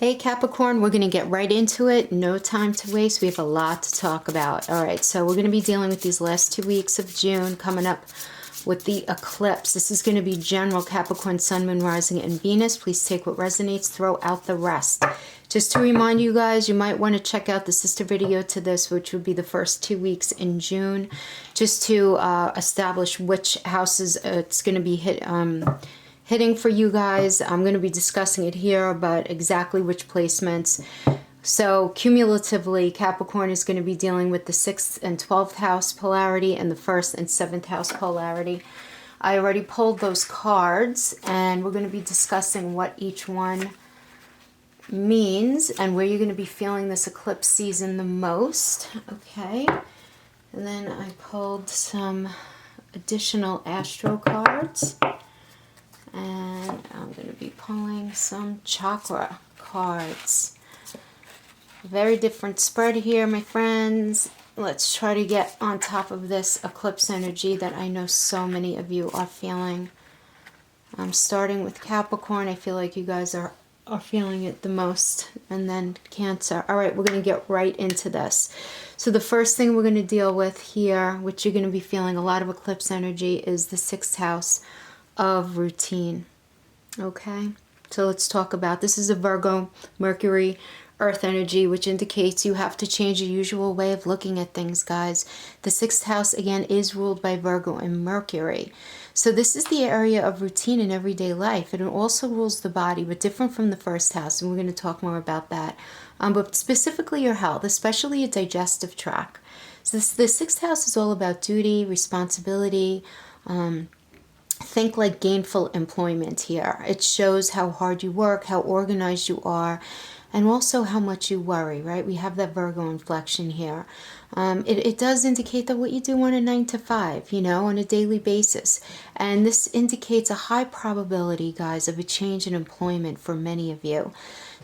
Hey Capricorn, we're going to get right into it. No time to waste. We have a lot to talk about. All right, so we're going to be dealing with these last 2 weeks of June, coming up with the eclipse. This is going to be general Capricorn, Sun, Moon, Rising, and Venus. Please take what resonates, throw out the rest. Just to remind you guys, you might want to check out the sister video to this, which would be the first 2 weeks in June, just to establish which houses it's going to be hitting for you guys. I'm going to be discussing it here, but exactly which placements. So cumulatively, Capricorn is going to be dealing with the 6th and 12th house polarity and the 1st and 7th house polarity. I already pulled those cards, and we're going to be discussing what each one means and where you're going to be feeling this eclipse season the most. Okay. And then I pulled some additional astro cards. And I'm going to be pulling some chakra cards. Very different spread here, my friends. Let's try to get on top of this eclipse energy that I know so many of you are feeling. I'm starting with Capricorn. I feel like you guys are feeling it the most. And then Cancer. All right, we're going to get right into this. So the first thing we're going to deal with here, which you're going to be feeling a lot of eclipse energy, is the 6th house of routine. Okay, so let's talk about this. Is a Virgo, Mercury, Earth energy, which indicates you have to change your usual way of looking at things, guys. The 6th house, again, is ruled by Virgo and Mercury. So this is the area of routine in everyday life. It also rules the body, but different from the 1st house, and we're going to talk more about that. But specifically your health, especially your digestive tract. So the 6th house is all about duty, responsibility, think like gainful employment here. It shows how hard you work, how organized you are, and also how much you worry, right? We have that Virgo inflection here. It does indicate that what you do on a 9 to 5, you know, on a daily basis. And this indicates a high probability, guys, of a change in employment for many of you.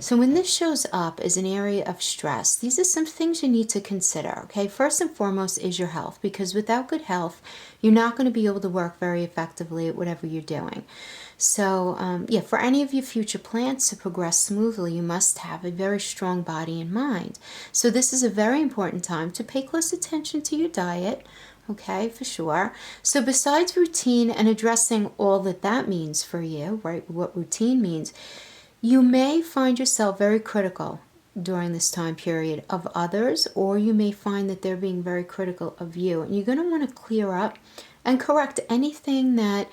So when this shows up as an area of stress, these are some things you need to consider, okay? First and foremost is your health, because without good health, you're not going to be able to work very effectively at whatever you're doing. So, yeah, for any of your future plans to progress smoothly, you must have a very strong body and mind. So this is a very important time to pay close attention to your diet, okay, for sure. So besides routine and addressing all that means for you, right, what routine means, you may find yourself very critical during this time period of others, or you may find that they're being very critical of you. And you're going to want to clear up and correct anything that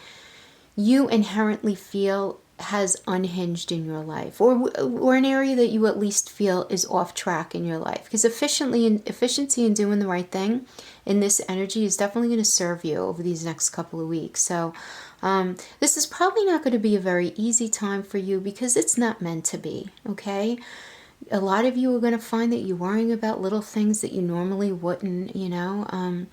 you inherently feel has unhinged in your life, or an area that you at least feel is off track in your life. Because efficiency in doing the right thing in this energy is definitely going to serve you over these next couple of weeks. So this is probably not going to be a very easy time for you, because it's not meant to be, okay? A lot of you are going to find that you're worrying about little things that you normally wouldn't, you know.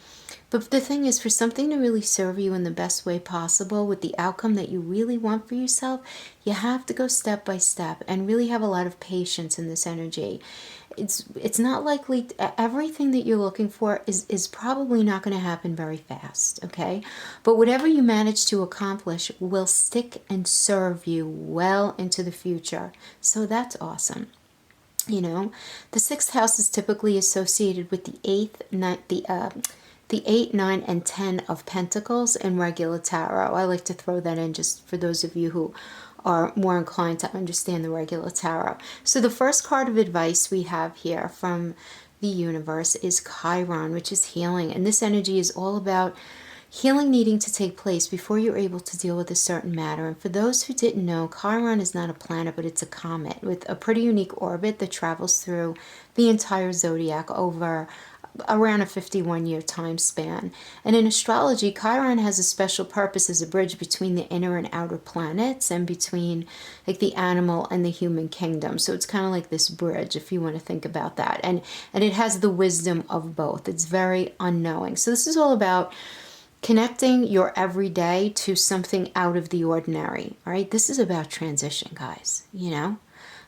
But the thing is, for something to really serve you in the best way possible with the outcome that you really want for yourself, you have to go step by step and really have a lot of patience in this energy. It's not likely, everything that you're looking for is probably not going to happen very fast, okay? But whatever you manage to accomplish will stick and serve you well into the future. So that's awesome. You know, the 6th house is typically associated with the 8, 9, and 10 of Pentacles in regular tarot. I like to throw that in just for those of you who are more inclined to understand the regular tarot. So the first card of advice we have here from the universe is Chiron, which is healing. And this energy is all about healing needing to take place before you're able to deal with a certain matter. And for those who didn't know, Chiron is not a planet, but it's a comet with a pretty unique orbit that travels through the entire zodiac over around a 51-year time span. And in astrology, Chiron has a special purpose as a bridge between the inner and outer planets, and between like the animal and the human kingdom. So it's kind of like this bridge, if you want to think about that. And it has the wisdom of both. It's very unknowing. So this is all about connecting your everyday to something out of the ordinary. All right, this is about transition, guys, you know.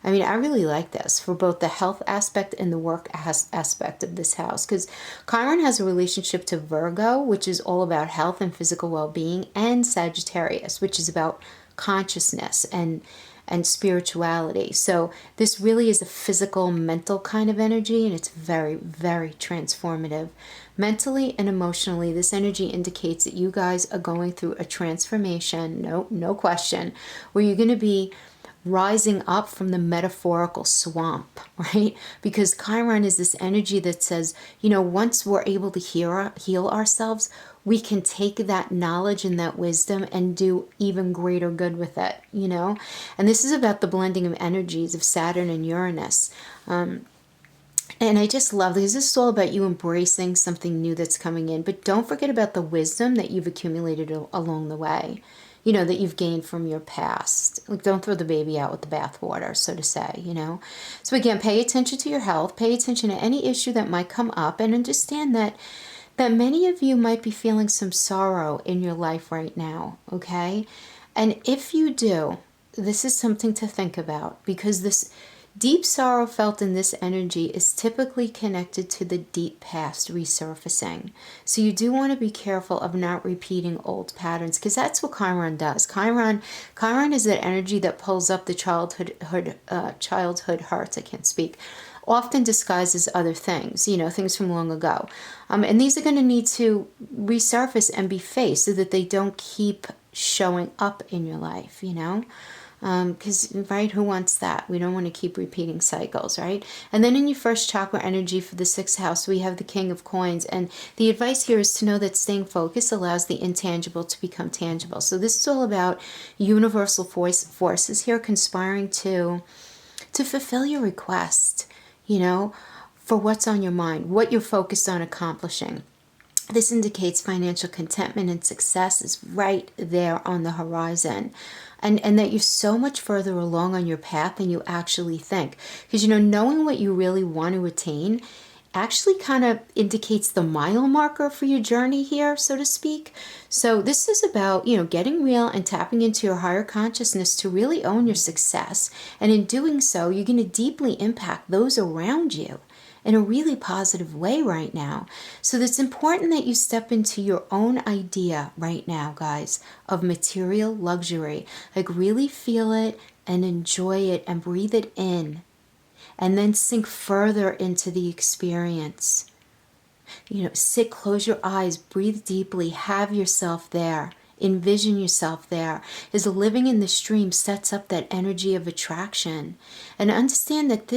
I mean, I really like this for both the health aspect and the work aspect of this house, because Chiron has a relationship to Virgo, which is all about health and physical well-being, and Sagittarius, which is about consciousness and and spirituality. So this really is a physical, mental kind of energy, and it's very, very transformative. Mentally and emotionally, this energy indicates that you guys are going through a transformation, no question, where you're going to be rising up from the metaphorical swamp, right? Because Chiron is this energy that says, you know, once we're able to heal ourselves, we can take that knowledge and that wisdom and do even greater good with it, you know? And this is about the blending of energies of Saturn and Uranus. And I just love this. This is all about you embracing something new that's coming in. But don't forget about the wisdom that you've accumulated along the way, you know, that you've gained from your past. Like, don't throw the baby out with the bathwater, so to say, you know. So again, pay attention to your health. Pay attention to any issue that might come up, and understand that many of you might be feeling some sorrow in your life right now, okay? And if you do, this is something to think about, because this deep sorrow felt in this energy is typically connected to the deep past resurfacing. So you do want to be careful of not repeating old patterns, because that's what Chiron does. Chiron is that energy that pulls up the childhood hurts. I can't speak. Often disguises other things, you know, things from long ago. And these are going to need to resurface and be faced so that they don't keep showing up in your life, you know. Because, right, who wants that? We don't want to keep repeating cycles, right? And then in your first chakra energy for the 6th house, we have the King of Coins. And the advice here is to know that staying focused allows the intangible to become tangible. So this is all about universal forces here conspiring to fulfill your request, you know, for what's on your mind, what you're focused on accomplishing. This indicates financial contentment and success is right there on the horizon. And that you're so much further along on your path than you actually think. Because, you know, knowing what you really want to attain actually kind of indicates the mile marker for your journey here, so to speak. So this is about, you know, getting real and tapping into your higher consciousness to really own your success. And in doing so, you're going to deeply impact those around you in a really positive way right now. So it's important that you step into your own idea right now, guys, of material luxury. Like, really feel it and enjoy it and breathe it in. And then sink further into the experience. You know, sit, close your eyes, breathe deeply, have yourself there. Envision yourself there, as living in the stream sets up that energy of attraction. And understand that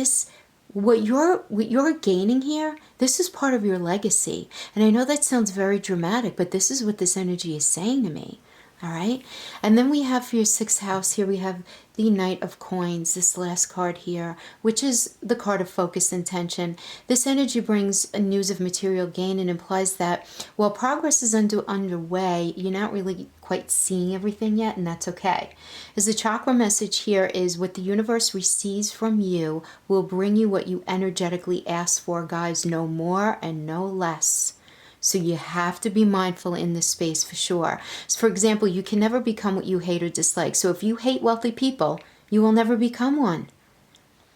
what you're gaining here, this is part of your legacy. And I know that sounds very dramatic, but this is what this energy is saying to me. All right. And then we have for your 6th house here, we have the Knight of Coins, this last card here, which is the card of focus and intention. This energy brings a news of material gain and implies that while progress is underway, you're not really quite seeing everything yet, and that's okay. As the chakra message here is, what the universe receives from you will bring you what you energetically ask for, guys, no more and no less. So you have to be mindful in this space for sure. So for example, you can never become what you hate or dislike. So if you hate wealthy people, you will never become one.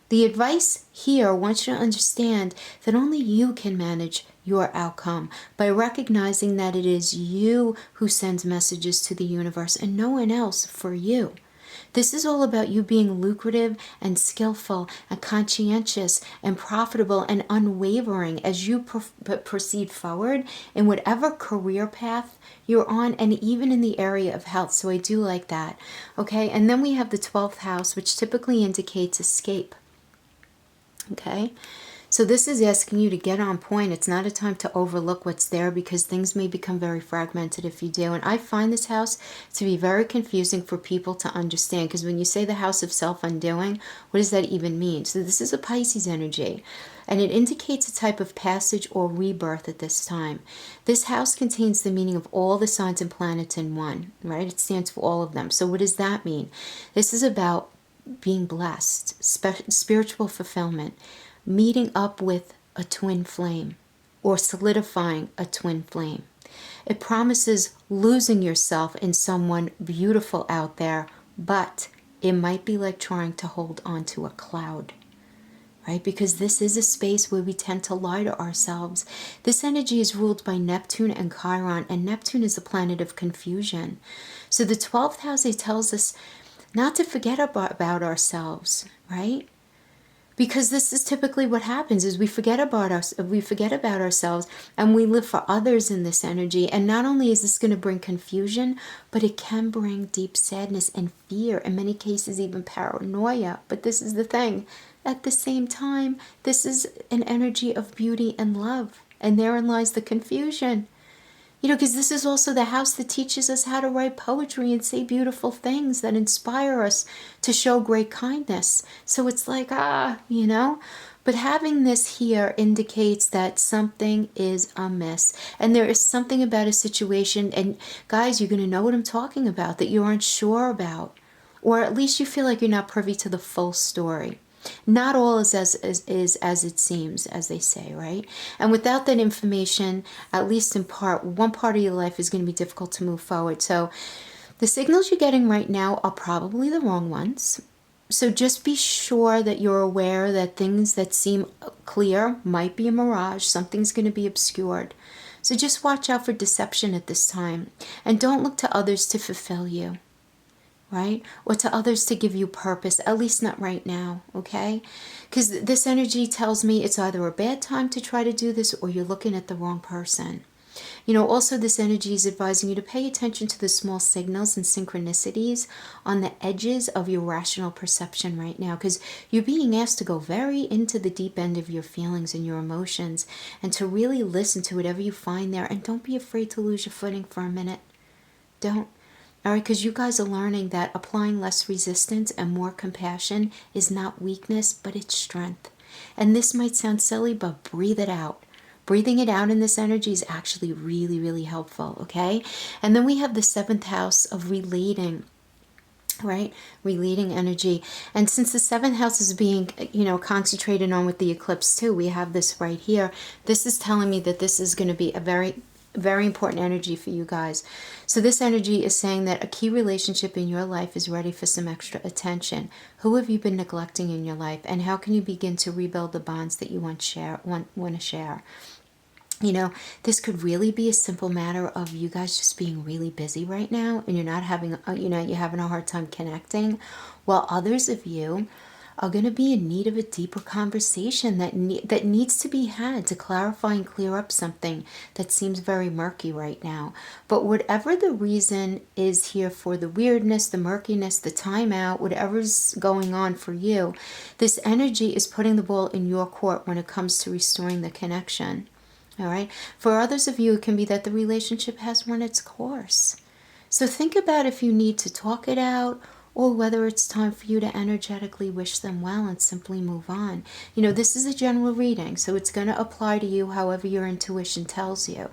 The advice here wants you to understand that only you can manage your outcome by recognizing that it is you who sends messages to the universe and no one else for you. This is all about you being lucrative and skillful and conscientious and profitable and unwavering as you proceed forward in whatever career path you're on, and even in the area of health. So I do like that. Okay, and then we have the 12th house, which typically indicates escape. Okay, so this is asking you to get on point. It's not a time to overlook what's there, because things may become very fragmented if you do. And I find this house to be very confusing for people to understand, because when you say the house of self-undoing, what does that even mean? So this is a Pisces energy, and it indicates a type of passage or rebirth at this time. This house contains the meaning of all the signs and planets in one, right? It stands for all of them. So what does that mean? This is about being blessed, spiritual fulfillment, meeting up with a twin flame or solidifying a twin flame. It promises losing yourself in someone beautiful out there, but it might be like trying to hold on to a cloud, right? Because this is a space where we tend to lie to ourselves. This energy is ruled by Neptune and Chiron, and Neptune is a planet of confusion. So the 12th house, it tells us not to forget about ourselves, right? Because this is typically what happens is we forget about ourselves and we live for others in this energy. And not only is this going to bring confusion, but it can bring deep sadness and fear, in many cases even paranoia. But this is the thing. At the same time, this is an energy of beauty and love. And therein lies the confusion. You know, because this is also the house that teaches us how to write poetry and say beautiful things that inspire us to show great kindness. So it's like, you know. But having this here indicates that something is amiss. And there is something about a situation, and guys, you're going to know what I'm talking about, that you aren't sure about. Or at least you feel like you're not privy to the full story. Not all is as it seems, as they say, right? And without that information, at least in part, one part of your life is going to be difficult to move forward. So the signals you're getting right now are probably the wrong ones. So just be sure that you're aware that things that seem clear might be a mirage. Something's going to be obscured. So just watch out for deception at this time. And don't look to others to fulfill you. Right? Or to others to give you purpose, at least not right now, okay? Because this energy tells me it's either a bad time to try to do this or you're looking at the wrong person. You know, also this energy is advising you to pay attention to the small signals and synchronicities on the edges of your rational perception right now, because you're being asked to go very into the deep end of your feelings and your emotions and to really listen to whatever you find there, and don't be afraid to lose your footing for a minute. Don't. All right, because you guys are learning that applying less resistance and more compassion is not weakness, but it's strength. And this might sound silly, but breathe it out. Breathing it out in this energy is actually really, really helpful, okay? And then we have the 7th house of relating, right? Relating energy. And since the 7th house is being, you know, concentrated on with the eclipse too, we have this right here. This is telling me that this is going to be a very important energy for you guys. So this energy is saying that a key relationship in your life is ready for some extra attention. Who have you been neglecting in your life, and how can you begin to rebuild the bonds that you want to share? You know, this could really be a simple matter of you guys just being really busy right now, and you're not having, you're having a hard time connecting, while others of you are going to be in need of a deeper conversation that needs to be had to clarify and clear up something that seems very murky right now. But whatever the reason is here for the weirdness, the murkiness, the timeout, whatever's going on for you, this energy is putting the ball in your court when it comes to restoring the connection. All right. For others of you, it can be that the relationship has run its course. So think about if you need to talk it out, or whether it's time for you to energetically wish them well and simply move on. You know, this is a general reading, so it's going to apply to you however your intuition tells you,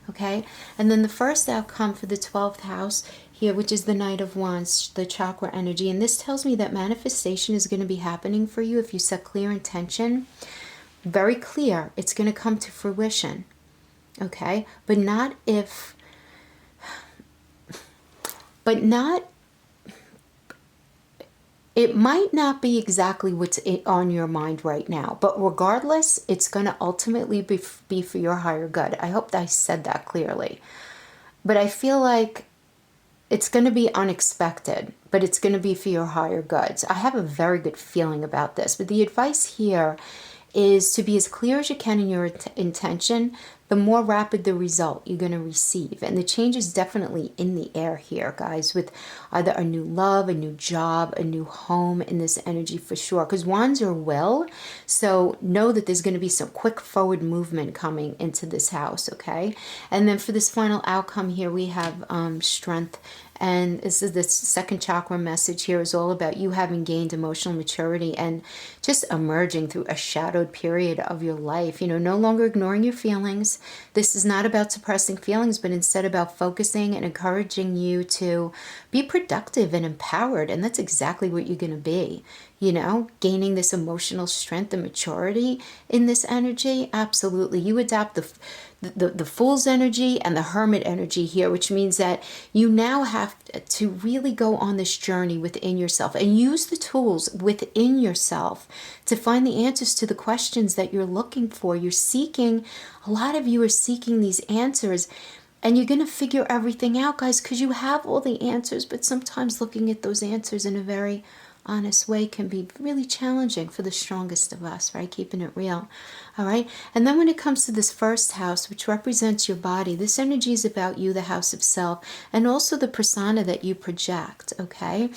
okay? And then the first outcome for the 12th house here, which is the Knight of Wands, the chakra energy, and this tells me that manifestation is going to be happening for you if you set clear intention. Very clear, it's going to come to fruition, okay? But it might not be exactly what's on your mind right now, but regardless, it's going to ultimately be for your higher good. I hope that I said that clearly. But I feel like it's going to be unexpected, but it's going to be for your higher goods. I have a very good feeling about this, but the advice here is to be as clear as you can in your intention. The more rapid the result you're going to receive. And the change is definitely in the air here, guys, with either a new love, a new job, a new home in this energy for sure. Because wands are will, so know that there's going to be some quick forward movement coming into this house, okay? And then for this final outcome here, we have strength. And this is the second chakra message here is all about you having gained emotional maturity and just emerging through a shadowed period of your life. You know, no longer ignoring your feelings. This is not about suppressing feelings, but instead about focusing and encouraging you to be productive and empowered. And that's exactly what you're going to be. You know, gaining this emotional strength and maturity in this energy. Absolutely. You adopt the Fool's energy and the Hermit energy here, which means that you now have to really go on this journey within yourself and use the tools within yourself to find the answers to the questions that you're looking for. You're seeking, a lot of you are seeking these answers And you're going to figure everything out, guys, because you have all the answers. But sometimes looking at those answers in a very honest way can be really challenging for the strongest of us, right? Keeping it real. All right. And then when it comes to this first house, which represents your body, this energy is about you, the house of self, and also the persona that you project. Okay.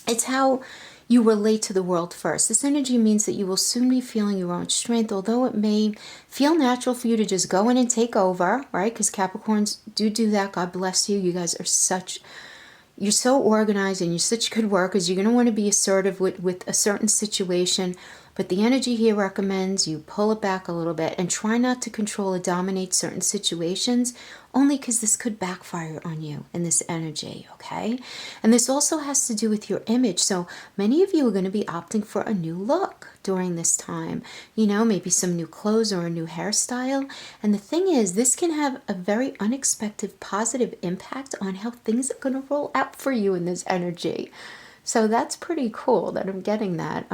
It's how you relate to the world first. This energy means that you will soon be feeling your own strength, although it may feel natural for you to just go in and take over, right? Because Capricorns do that. God bless you. You guys are you're so organized and you're such good workers. You're going to want to be assertive with a certain situation. But the energy here recommends you pull it back a little bit and try not to control or dominate certain situations, only because this could backfire on you in this energy, okay? And this also has to do with your image. So many of you are going to be opting for a new look during this time. You know, maybe some new clothes or a new hairstyle. And the thing is, this can have a very unexpected positive impact on how things are going to roll out for you in this energy. So that's pretty cool that I'm getting that.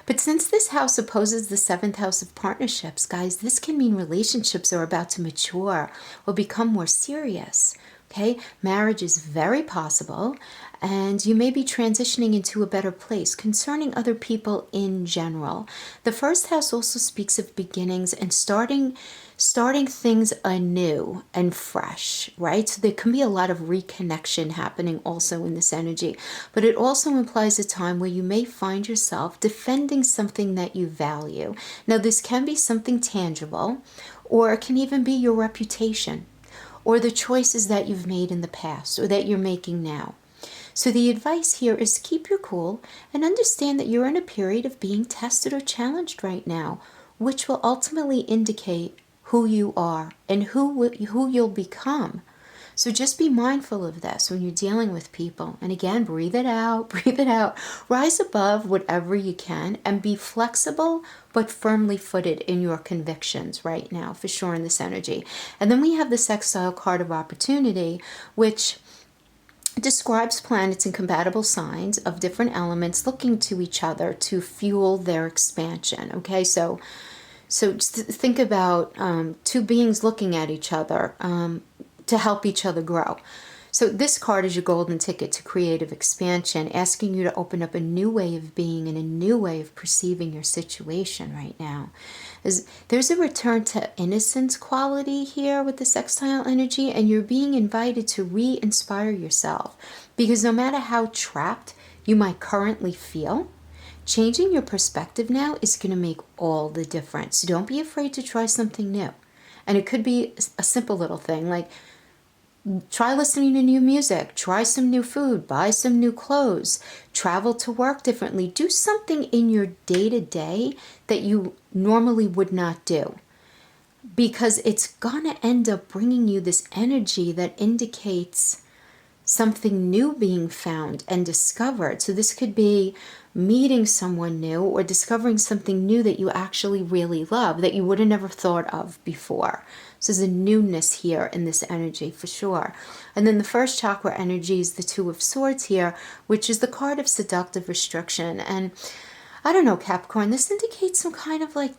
But since this house opposes the seventh house of partnerships, guys, this can mean relationships are about to mature or become more serious. Okay, marriage is very possible, and you may be transitioning into a better place concerning other people in general. The first house also speaks of beginnings and starting things anew and fresh, right? So there can be a lot of reconnection happening also in this energy, but it also implies a time where you may find yourself defending something that you value. Now, this can be something tangible, or it can even be your reputation, or the choices that you've made in the past or that you're making now. So the advice here is keep your cool and understand that you're in a period of being tested or challenged right now, which will ultimately indicate who you are and who you'll become. So just be mindful of this when you're dealing with people. And again, breathe it out, breathe it out. Rise above whatever you can and be flexible but firmly footed in your convictions right now, for sure, in this energy. And then we have the sextile card of opportunity, which describes planets in compatible signs of different elements looking to each other to fuel their expansion. Okay, so just think about two beings looking at each other to help each other grow. So this card is your golden ticket to creative expansion, asking you to open up a new way of being and a new way of perceiving your situation right now. There's a return to innocence quality here with the sextile energy, and you're being invited to re-inspire yourself, because no matter how trapped you might currently feel, changing your perspective now is going to make all the difference. Don't be afraid to try something new. And it could be a simple little thing like try listening to new music, try some new food, buy some new clothes, travel to work differently. Do something in your day-to-day that you normally would not do, because it's going to end up bringing you this energy that indicates something new being found and discovered. So this could be meeting someone new or discovering something new that you actually really love that you would have never thought of before. So there's a newness here in this energy for sure. And then the first chakra energy is the Two of Swords here, which is the card of seductive restriction. And I don't know, Capricorn, this indicates some kind of like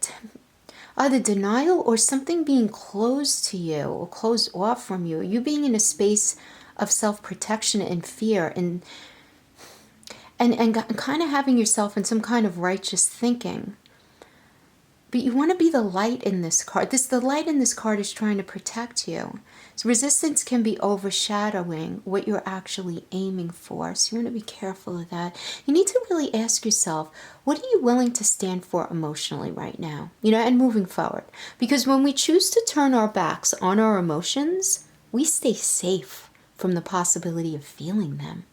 either denial or something being closed to you or closed off from you. You being in a space of self-protection and fear and kind of having yourself in some kind of righteous thinking. But you want to be the light in this card. The light in this card is trying to protect you. So resistance can be overshadowing what you're actually aiming for. So you want to be careful of that. You need to really ask yourself, what are you willing to stand for emotionally right now? And moving forward. Because when we choose to turn our backs on our emotions, we stay safe from the possibility of feeling them.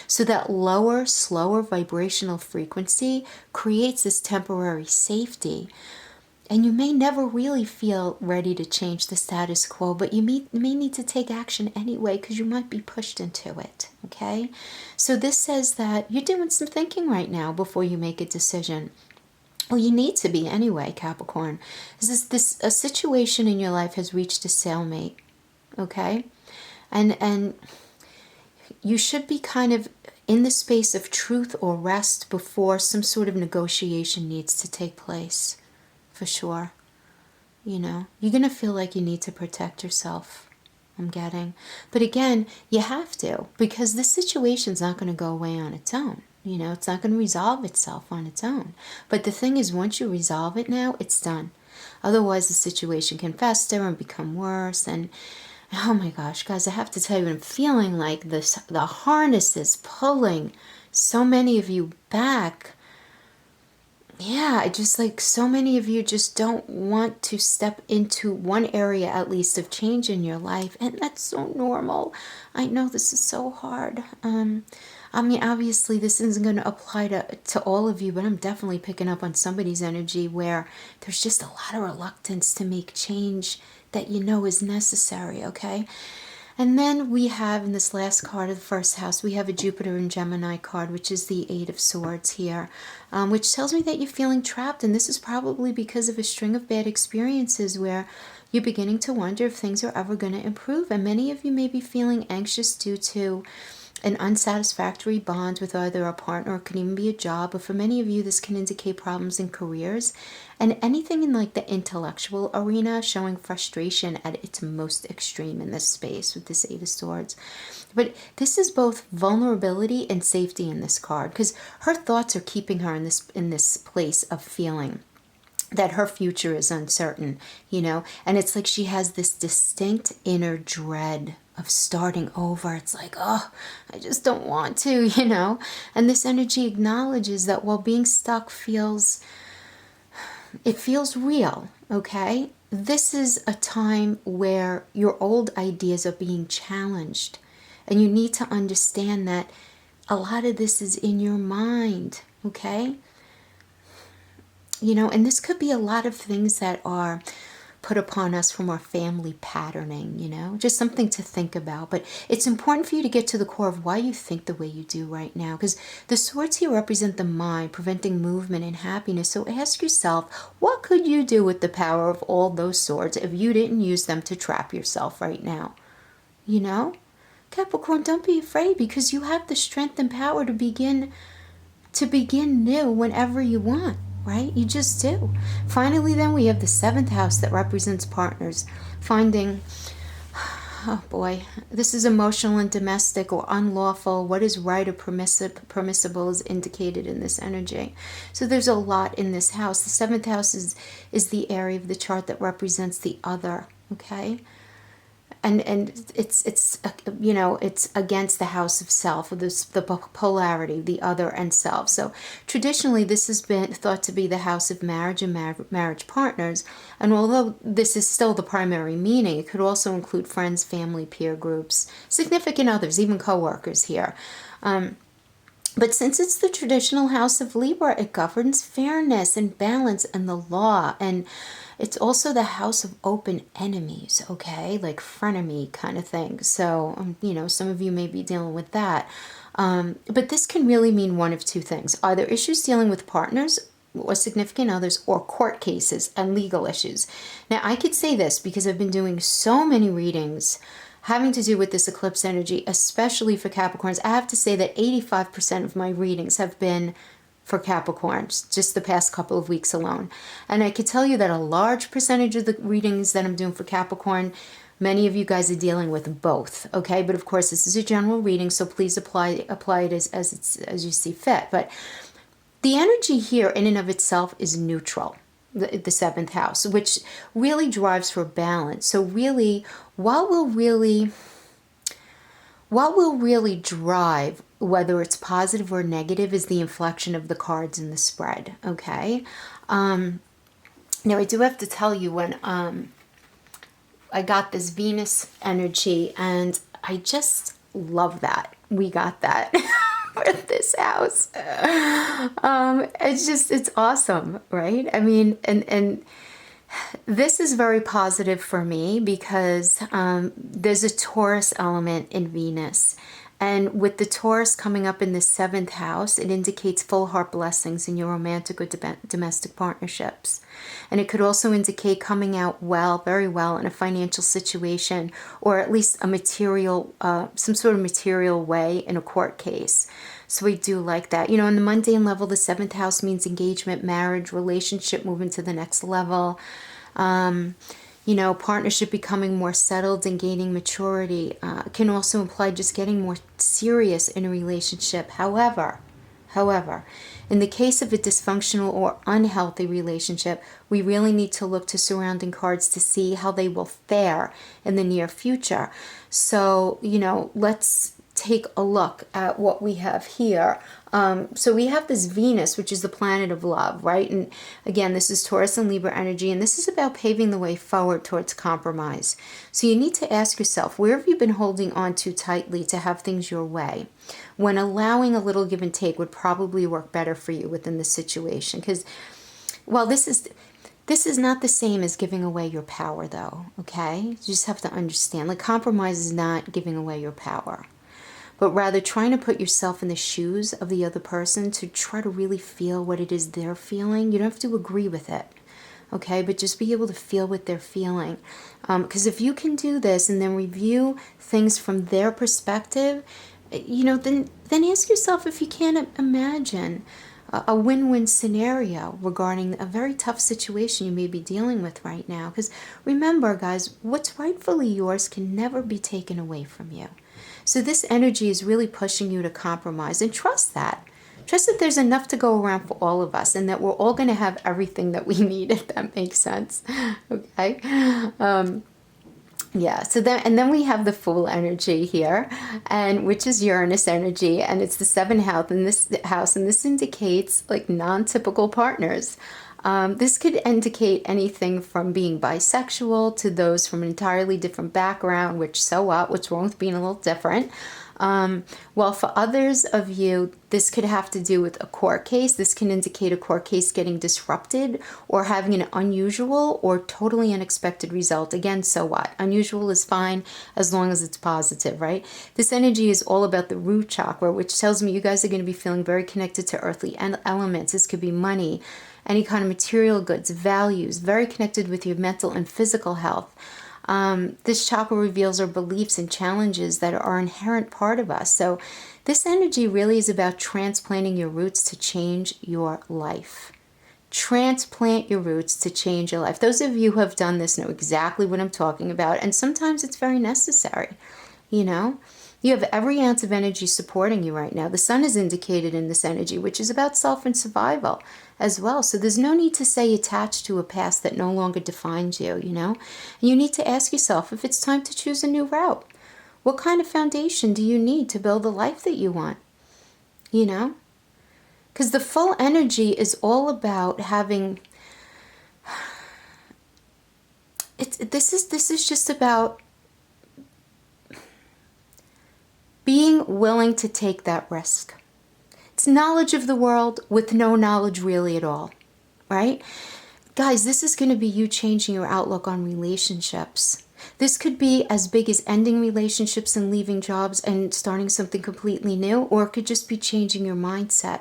So that lower, slower vibrational frequency creates this temporary safety. And you may never really feel ready to change the status quo, but you may need to take action anyway because you might be pushed into it, okay? So this says that you're doing some thinking right now before you make a decision. Well, you need to be anyway, Capricorn. A situation in your life has reached a stalemate, okay? And you should be kind of in the space of truth or rest before some sort of negotiation needs to take place, for sure. you know. You're going to feel like you need to protect yourself, I'm getting. But again, you have to, because this situation's not going to go away on its own. You know, it's not going to resolve itself on its own. But the thing is, once you resolve it now, it's done. Otherwise, the situation can fester and become worse. And oh my gosh, guys, I have to tell you, I'm feeling like this, the harness is pulling so many of you back. Yeah, I just like so many of you just don't want to step into one area at least of change in your life, and that's so normal. I know this is so hard. I mean, obviously this isn't going to apply to all of you, but I'm definitely picking up on somebody's energy where there's just a lot of reluctance to make change that you know is necessary, okay? And then we have in this last card of the first house, we have a Jupiter and Gemini card, which is the Eight of Swords here, which tells me that you're feeling trapped. And this is probably because of a string of bad experiences where you're beginning to wonder if things are ever going to improve. And many of you may be feeling anxious due to an unsatisfactory bond with either a partner, or it could even be a job. But for many of you, this can indicate problems in careers and anything in like the intellectual arena, showing frustration at its most extreme in this space with this Eight of Swords. But this is both vulnerability and safety in this card, because her thoughts are keeping her in this place of feeling that her future is uncertain, you know, and it's like she has this distinct inner dread of starting over. It's like, oh, I just don't want to, you know, and this energy acknowledges that while being stuck feels real, okay? This is a time where your old ideas are being challenged, and you need to understand that a lot of this is in your mind, okay? You know, and this could be a lot of things that are put upon us from our family patterning, you know, just something to think about. But it's important for you to get to the core of why you think the way you do right now, because the swords here represent the mind, preventing movement and happiness. So ask yourself, what could you do with the power of all those swords if you didn't use them to trap yourself right now? You know, Capricorn, don't be afraid, because you have the strength and power to begin new whenever you want. Right? You just do. Finally, then we have the seventh house that represents partners. Finding, oh boy, this is emotional and domestic or unlawful. What is right or permissible is indicated in this energy. So there's a lot in this house. The seventh house is the area of the chart that represents the other. Okay? And it's you know, it's against the house of self, or the polarity, the other and self. So traditionally this has been thought to be the house of marriage and marriage partners, and although this is still the primary meaning, it could also include friends, family, peer groups, significant others, even co-workers here. But since it's the traditional house of Libra, it governs fairness and balance and the law. And it's also the house of open enemies, okay? Like frenemy kind of thing. So, you know, some of you may be dealing with that. But this can really mean one of two things. Either issues dealing with partners or significant others, or court cases and legal issues. Now, I could say this because I've been doing so many readings having to do with this eclipse energy, especially for Capricorns. I have to say that 85% of my readings have been for Capricorns, just the past couple of weeks alone. And I could tell you that a large percentage of the readings that I'm doing for Capricorn, many of you guys are dealing with both, okay? But of course, this is a general reading, so please apply it as you see fit. But the energy here in and of itself is neutral. The seventh house, which really drives for balance. So really, what will really drive, whether it's positive or negative, is the inflection of the cards in the spread, okay? Now, I do have to tell you, when I got this Venus energy, and I just love that we got that for this house. It's awesome, right? I mean, and this is very positive for me because there's a Taurus element in Venus. And with the Taurus coming up in the seventh house, it indicates full heart blessings in your romantic or domestic partnerships. And it could also indicate coming out well, very well, in a financial situation, or at least a material, some sort of material way in a court case. So we do like that. You know, on the mundane level, the seventh house means engagement, marriage, relationship, moving to the next level. You know, partnership becoming more settled and gaining maturity can also imply just getting more serious in a relationship. However, in the case of a dysfunctional or unhealthy relationship, we really need to look to surrounding cards to see how they will fare in the near future. So, you know, let's take a look at what we have here. So we have this Venus, which is the planet of love, right? And again, this is Taurus and Libra energy, and this is about paving the way forward towards compromise. So you need to ask yourself, where have you been holding on too tightly to have things your way, when allowing a little give and take would probably work better for you within the situation? Because, well, this is not the same as giving away your power, though, okay? You just have to understand, like, compromise is not giving away your power, but rather trying to put yourself in the shoes of the other person to try to really feel what it is they're feeling. You don't have to agree with it, okay? But just be able to feel what they're feeling. Because if you can do this and then review things from their perspective, you know, then ask yourself if you can't imagine a win-win scenario regarding a very tough situation you may be dealing with right now. Because remember, guys, what's rightfully yours can never be taken away from you. So this energy is really pushing you to compromise, and trust that. Trust that there's enough to go around for all of us, and that we're all going to have everything that we need, if that makes sense. Okay. Yeah, so then we have the Fool energy here, and which is Uranus energy, and it's the 7th house, and this indicates like non-typical partners. This could indicate anything from being bisexual to those from an entirely different background, which so what? What's wrong with being a little different? Well, for others of you, this could have to do with a court case. This can indicate a court case getting disrupted or having an unusual or totally unexpected result. Again, so what? Unusual is fine as long as it's positive, right? This energy is all about the root chakra, which tells me you guys are going to be feeling very connected to earthly elements. This could be money, any kind of material goods, values, very connected with your mental and physical health. This chakra reveals our beliefs and challenges that are an inherent part of us. So this energy really is about transplanting your roots to change your life. Transplant your roots to change your life. Those of you who have done this know exactly what I'm talking about, and sometimes it's very necessary, you know? You have every ounce of energy supporting you right now. The sun is indicated in this energy, which is about self and survival as well. So there's no need to stay attached to a past that no longer defines you, you know? And you need to ask yourself if it's time to choose a new route. What kind of foundation do you need to build the life that you want? You know? Because the full energy is all about having... This is just about being willing to take that risk. It's knowledge of the world with no knowledge really at all, right? Guys, this is going to be you changing your outlook on relationships. This could be as big as ending relationships and leaving jobs and starting something completely new, or it could just be changing your mindset,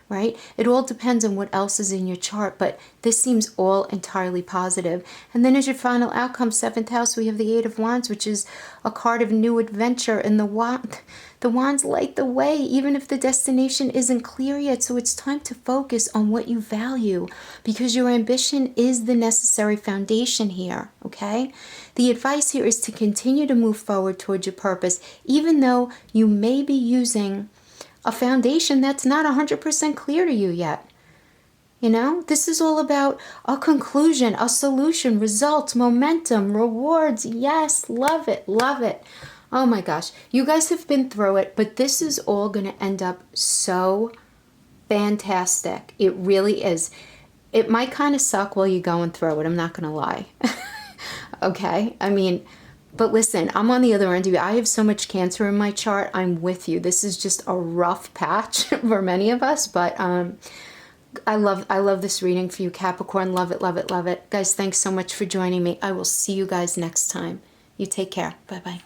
right? It all depends on what else is in your chart, but this seems all entirely positive. And then as your final outcome, 7th house, we have the 8 of Wands, which is a card of new adventure, and the wands light the way, even if the destination isn't clear yet. So it's time to focus on what you value, because your ambition is the necessary foundation here, okay? The advice here is to continue to move forward towards your purpose, even though you may be using a foundation that's not 100% clear to you yet. You know, this is all about a conclusion, a solution, results, momentum, rewards. Yes, love it, love it. Oh my gosh, you guys have been through it, but this is all going to end up so fantastic. It really is. It might kind of suck while you're going through it, I'm not going to lie. Okay, I mean... But listen, I'm on the other end of you. I have so much Cancer in my chart. I'm with you. This is just a rough patch for many of us, but I love this reading for you, Capricorn. Love it, love it, love it. Guys, thanks so much for joining me. I will see you guys next time. You take care. Bye-bye.